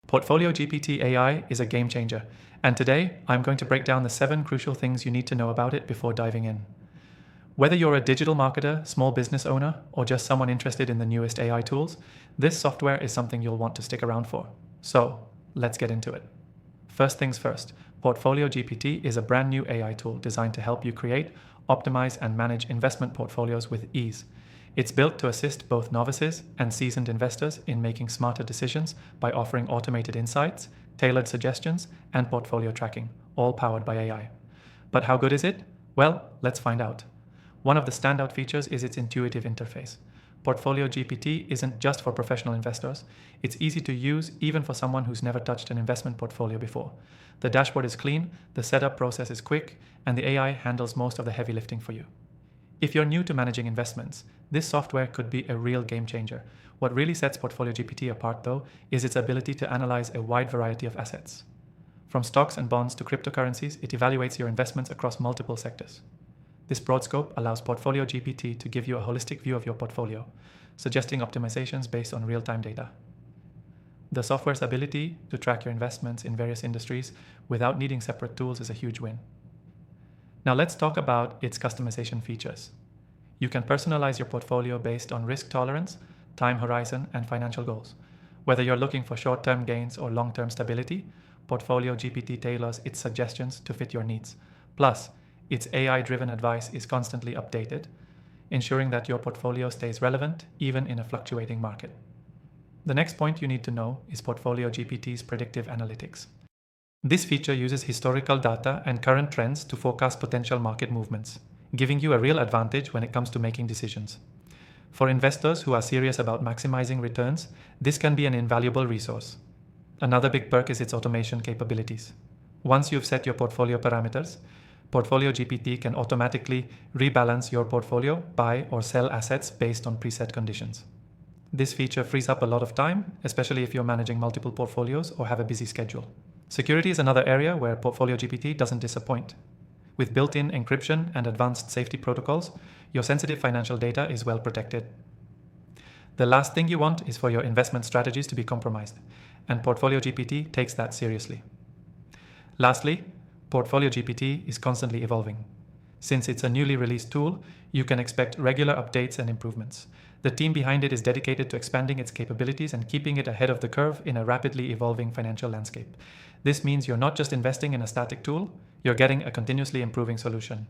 PortfolioGPT AI is a game changer, and today I'm going to break down the 7 crucial things you need to know about it before diving in. Whether you're a digital marketer, small business owner, or just someone interested in the newest AI tools, this software is something you'll want to stick around for. So, let's get into it. First things first, PortfolioGPT is a brand new AI tool designed to help you create, optimize, and manage investment portfolios with ease. It's built to assist both novices and seasoned investors in making smarter decisions by offering automated insights, tailored suggestions, and portfolio tracking, all powered by AI. But how good is it? Well, let's find out. One of the standout features is its intuitive interface. PortfolioGPT isn't just for professional investors. It's easy to use even for someone who's never touched an investment portfolio before. The dashboard is clean, the setup process is quick, and the AI handles most of the heavy lifting for you. If you're new to managing investments, this software could be a real game changer. What really sets PortfolioGPT apart, though, is its ability to analyze a wide variety of assets. From stocks and bonds to cryptocurrencies, it evaluates your investments across multiple sectors. This broad scope allows PortfolioGPT to give you a holistic view of your portfolio, suggesting optimizations based on real-time data. The software's ability to track your investments in various industries without needing separate tools is a huge win. Now let's talk about its customization features. You can personalize your portfolio based on risk tolerance, time horizon, and financial goals. Whether you're looking for short-term gains or long-term stability, PortfolioGPT tailors its suggestions to fit your needs. Plus, its AI-driven advice is constantly updated, ensuring that your portfolio stays relevant even in a fluctuating market. The next point you need to know is PortfolioGPT's predictive analytics. This feature uses historical data and current trends to forecast potential market movements, giving you a real advantage when it comes to making decisions. For investors who are serious about maximizing returns, this can be an invaluable resource. Another big perk is its automation capabilities. Once you've set your portfolio parameters, PortfolioGPT can automatically rebalance your portfolio, buy or sell assets based on preset conditions. This feature frees up a lot of time, especially if you're managing multiple portfolios or have a busy schedule. Security is another area where PortfolioGPT doesn't disappoint. With built-in encryption and advanced safety protocols, your sensitive financial data is well protected. The last thing you want is for your investment strategies to be compromised, and PortfolioGPT takes that seriously. Lastly, PortfolioGPT is constantly evolving. Since it's a newly released tool, you can expect regular updates and improvements. The team behind it is dedicated to expanding its capabilities and keeping it ahead of the curve in a rapidly evolving financial landscape. This means you're not just investing in a static tool, you're getting a continuously improving solution.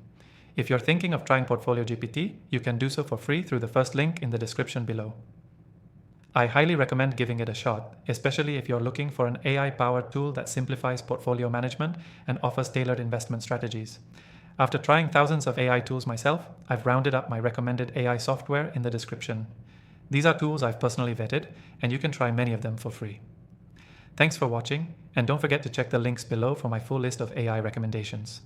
If you're thinking of trying PortfolioGPT, you can do so for free through the first link in the description below. I highly recommend giving it a shot, especially if you're looking for an AI-powered tool that simplifies portfolio management and offers tailored investment strategies. After trying thousands of AI tools myself, I've rounded up my recommended AI software in the description. These are tools I've personally vetted, and you can try many of them for free. Thanks for watching, and don't forget to check the links below for my full list of AI recommendations.